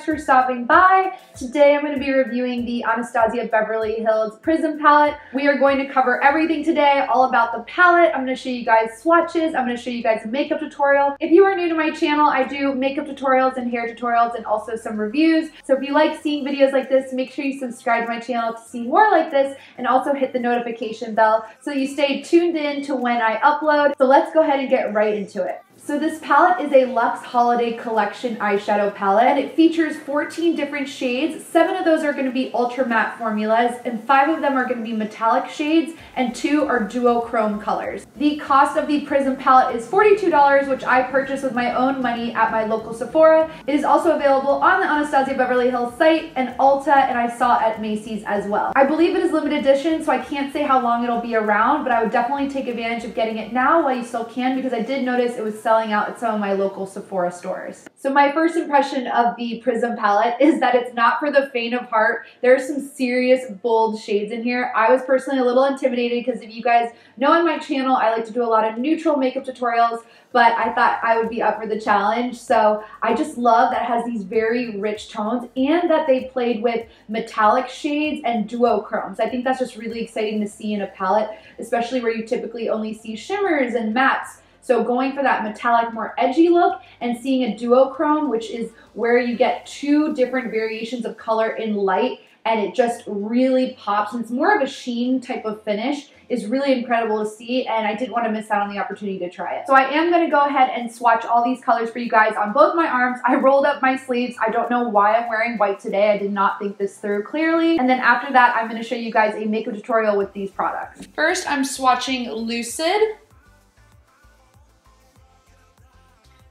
much for stopping by. Today I'm going to be reviewing the Anastasia Beverly Hills Prism palette. We are going to cover everything today, all about the palette. I'm going to show you guys swatches. I'm going to show you guys a makeup tutorial. If you are new to my channel, I do makeup tutorials and hair tutorials and also some reviews. So if you like seeing videos like this, make sure you subscribe to my channel to see more like this, and also hit the notification bell so you stay tuned in to when I upload. So let's go ahead and get right into it. So this palette is a Luxe Holiday Collection eyeshadow palette, and it features 14 different shades. 7 of those are going to be ultra matte formulas, and 5 of them are going to be metallic shades, and 2 are duochrome colors. The cost of the Prism palette is $42, which I purchased with my own money at my local Sephora. It is also available on the Anastasia Beverly Hills site and Ulta, and I saw it at Macy's as well. I believe it is limited edition, so I can't say how long it'll be around, but I would definitely take advantage of getting it now while you still can, because I did notice it was selling out at some of my local Sephora stores. So my first impression of the Prism palette is that it's not for the faint of heart. There are some serious bold shades in here. I was personally a little intimidated because if you guys know on my channel, I like to do a lot of neutral makeup tutorials, but I thought I would be up for the challenge. So I just love that it has these very rich tones and that they played with metallic shades and duochromes. I think that's just really exciting to see in a palette, especially where you typically only see shimmers and mattes. So going for that metallic, more edgy look and seeing a duochrome, which is where you get 2 different variations of color in light, and it just really pops, and it's more of a sheen type of finish, is really incredible to see, and I didn't want to miss out on the opportunity to try it. So I am going to go ahead and swatch all these colors for you guys on both my arms. I rolled up my sleeves. I don't know why I'm wearing white today. I did not think this through clearly. And then after that, I'm going to show you guys a makeup tutorial with these products. First, I'm swatching Lucid.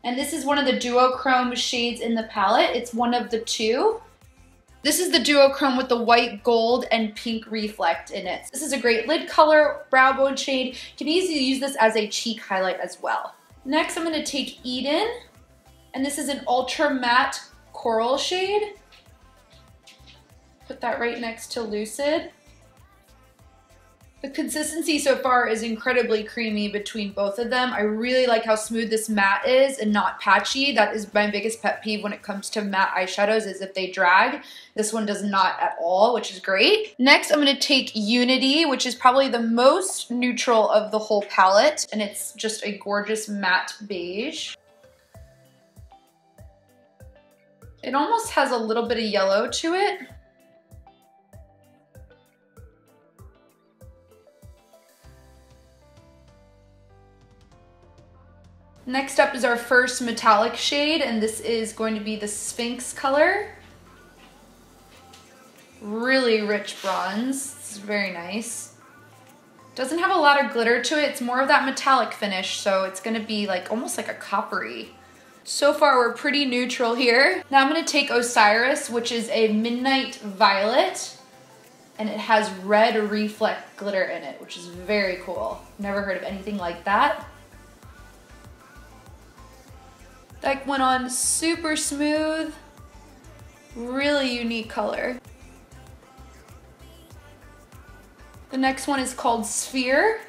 And this is one of the duochrome shades in the palette. It's one of the 2. This is the duochrome with the white, gold, and pink reflect in it. This is a great lid color, brow bone shade. You can easily use this as a cheek highlight as well. Next, I'm gonna take Eden, and this is an ultra matte coral shade. Put that right next to Lucid. The consistency so far is incredibly creamy between both of them. I really like how smooth this matte is and not patchy. That is my biggest pet peeve when it comes to matte eyeshadows, is if they drag. This one does not at all, which is great. Next, I'm gonna take Unity, which is probably the most neutral of the whole palette, and it's just a gorgeous matte beige. It almost has a little bit of yellow to it. Next up is our first metallic shade, and this is going to be the Sphinx color. Really rich bronze. This is very nice. Doesn't have a lot of glitter to it. It's more of that metallic finish, so it's gonna be like almost like a coppery. So far, we're pretty neutral here. Now I'm gonna take Osiris, which is a midnight violet, and it has red reflect glitter in it, which is very cool. Never heard of anything like that. That went on super smooth, really unique color. The next one is called Sphere.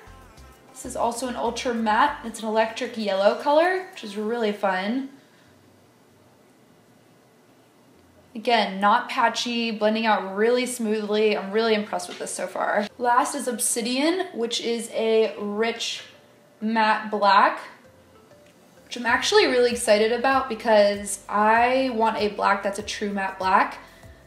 This is also an ultra matte. It's an electric yellow color, which is really fun. Again, not patchy, blending out really smoothly. I'm really impressed with this so far. Last is Obsidian, which is a rich matte black, which I'm actually really excited about because I want a black that's a true matte black.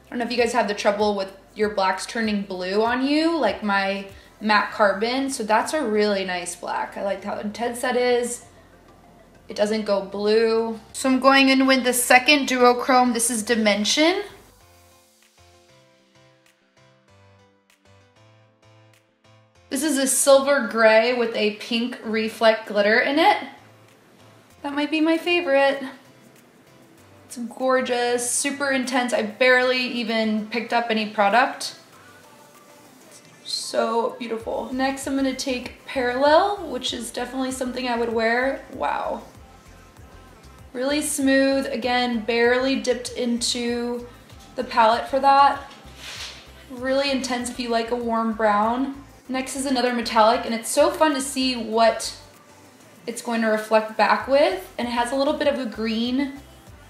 I don't know if you guys have the trouble with your blacks turning blue on you, like my matte carbon, so that's a really nice black. I like how intense that is. It doesn't go blue. So I'm going in with the second duochrome. This is Dimension. This is a silver gray with a pink reflect glitter in it. That might be my favorite. It's gorgeous, super intense. I barely even picked up any product. So beautiful. Next, I'm gonna take Parallel, which is definitely something I would wear. Wow. Really smooth, again, barely dipped into the palette for that. Really intense if you like a warm brown. Next is another metallic, and it's so fun to see what it's going to reflect back with, and it has a little bit of a green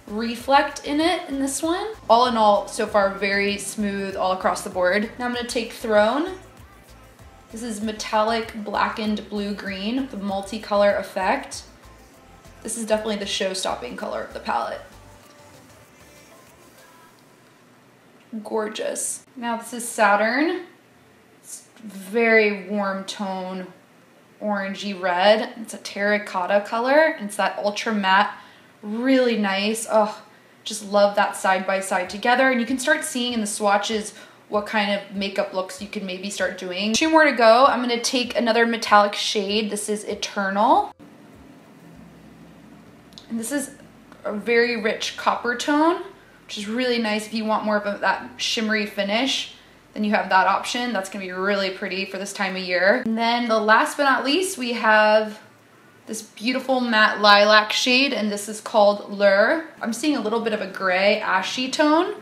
reflect in it in this one. All in all, so far, very smooth all across the board. Now I'm gonna take Throne. This is metallic blackened blue-green with a multicolor effect. This is definitely the show-stopping color of the palette. Gorgeous. Now this is Saturn. It's very warm tone, orangey red. It's a terracotta color, and it's that ultra matte, really nice. Oh, just love that side by side together. And you can start seeing in the swatches what kind of makeup looks you can maybe start doing. 2 more to go. I'm gonna take another metallic shade. This is Eternal. And this is a very rich copper tone, which is really nice if you want more of that shimmery finish. Then you have that option. That's gonna be really pretty for this time of year. And then the last but not least, we have this beautiful matte lilac shade, and this is called Lure. I'm seeing a little bit of a gray ashy tone.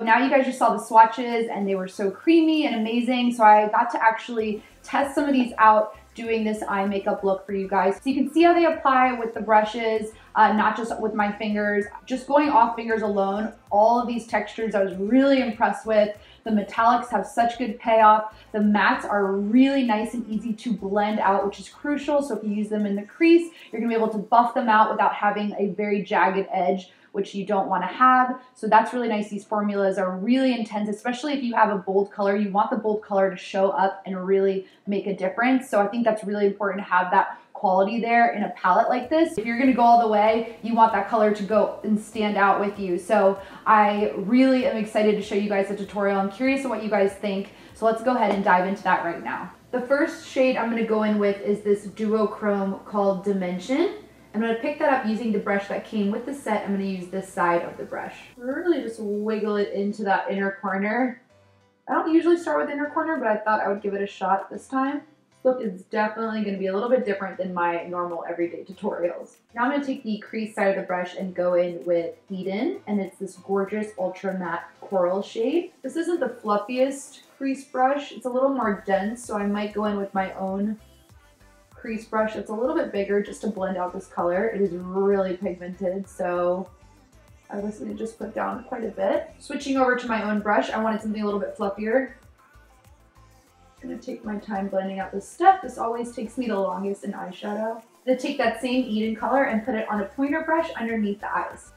Now you guys just saw the swatches and they were so creamy and amazing, so I got to actually test some of these out doing this eye makeup look for you guys. So you can see how they apply with the brushes, not just with my fingers. Just going off fingers alone, all of these textures I was really impressed with. The metallics have such good payoff. The mattes are really nice and easy to blend out, which is crucial. So if you use them in the crease, you're gonna be able to buff them out without having a very jagged edge, which you don't want to have. So that's really nice. These formulas are really intense, especially if you have a bold color. You want the bold color to show up and really make a difference. So I think that's really important to have that quality there in a palette like this. If you're gonna go all the way, you want that color to go and stand out with you. So I really am excited to show you guys the tutorial. I'm curious of what you guys think. So let's go ahead and dive into that right now. The first shade I'm gonna go in with is this duochrome called Dimension. I'm going to pick that up using the brush that came with the set. I'm going to use this side of the brush. Really just wiggle it into that inner corner. I don't usually start with inner corner, but I thought I would give it a shot this time. This look is definitely going to be a little bit different than my normal everyday tutorials. Now I'm going to take the crease side of the brush and go in with Eden, and it's this gorgeous ultra matte coral shade. This isn't the fluffiest crease brush. It's a little more dense, so I might go in with my own crease brush. It's a little bit bigger just to blend out this color. It is really pigmented, so I was going to just put down quite a bit. Switching over to my own brush, I wanted something a little bit fluffier. I'm going to take my time blending out this step. This always takes me the longest in eyeshadow. I'm going to take that same Eden color and put it on a pointer brush underneath the eyes.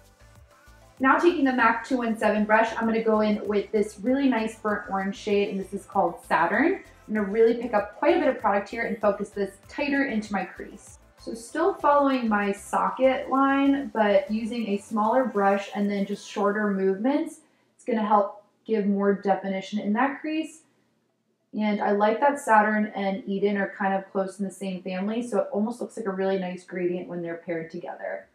Now taking the MAC 217 brush, I'm going to go in with this really nice burnt orange shade, and this is called Saturn. I'm going to really pick up quite a bit of product here and focus this tighter into my crease. So still following my socket line, but using a smaller brush and then just shorter movements. It's going to help give more definition in that crease. And I like that Saturn and Eden are kind of close in the same family, so it almost looks like a really nice gradient when they're paired together.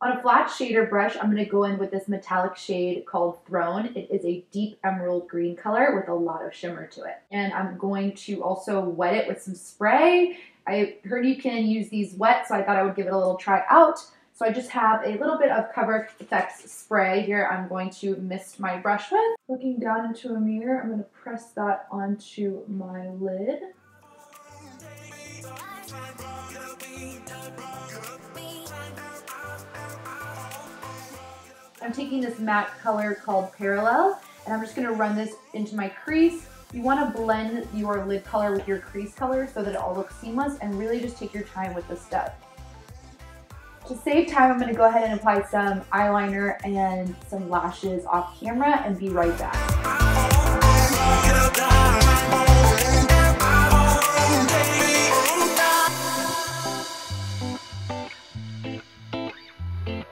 On a flat shader brush, I'm going to go in with this metallic shade called Throne. It is a deep emerald green color with a lot of shimmer to it. And I'm going to also wet it with some spray. I heard you can use these wet, so I thought I would give it a little try out. So I just have a little bit of Cover FX spray here I'm going to mist my brush with. Looking down into a mirror, I'm going to press that onto my lid. I'm taking this matte color called Parallel, and I'm just going to run this into my crease. You want to blend your lid color with your crease color so that it all looks seamless, and really just take your time with this step. To save time, I'm going to go ahead and apply some eyeliner and some lashes off camera and be right back.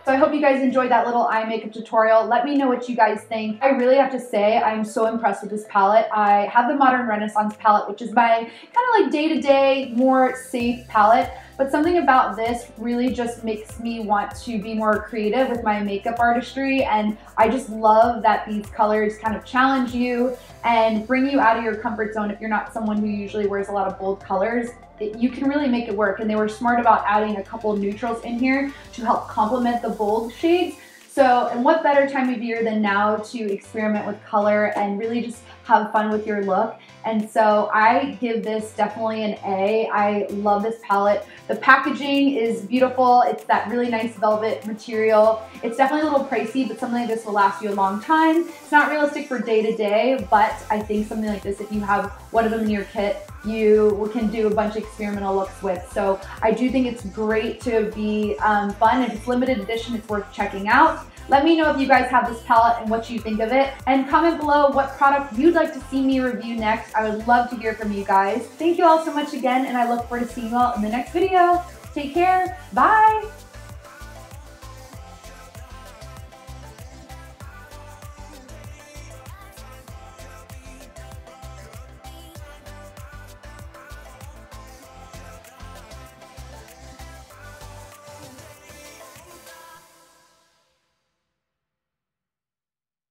So I hope you guys enjoyed that little eye makeup tutorial. Let me know what you guys think. I really have to say I'm so impressed with this palette. I have the Modern Renaissance palette, which is my kind of like day-to-day, more safe palette. But something about this really just makes me want to be more creative with my makeup artistry, and I just love that these colors kind of challenge you and bring you out of your comfort zone. If you're not someone who usually wears a lot of bold colors, you can really make it work, and they were smart about adding a couple of neutrals in here to help complement the bold shades. So, and what better time of year than now to experiment with color and really just have fun with your look. And so I give this definitely an A. I love this palette. The packaging is beautiful. It's that really nice velvet material. It's definitely a little pricey, but something like this will last you a long time. It's not realistic for day to day, but I think something like this, if you have one of them in your kit, you can do a bunch of experimental looks with. So I do think it's great to be fun. If it's limited edition, it's worth checking out. Let me know if you guys have this palette and what you think of it. And comment below what product you'd like to see me review next. I would love to hear from you guys. Thank you all so much again, and I look forward to seeing you all in the next video. Take care. Bye.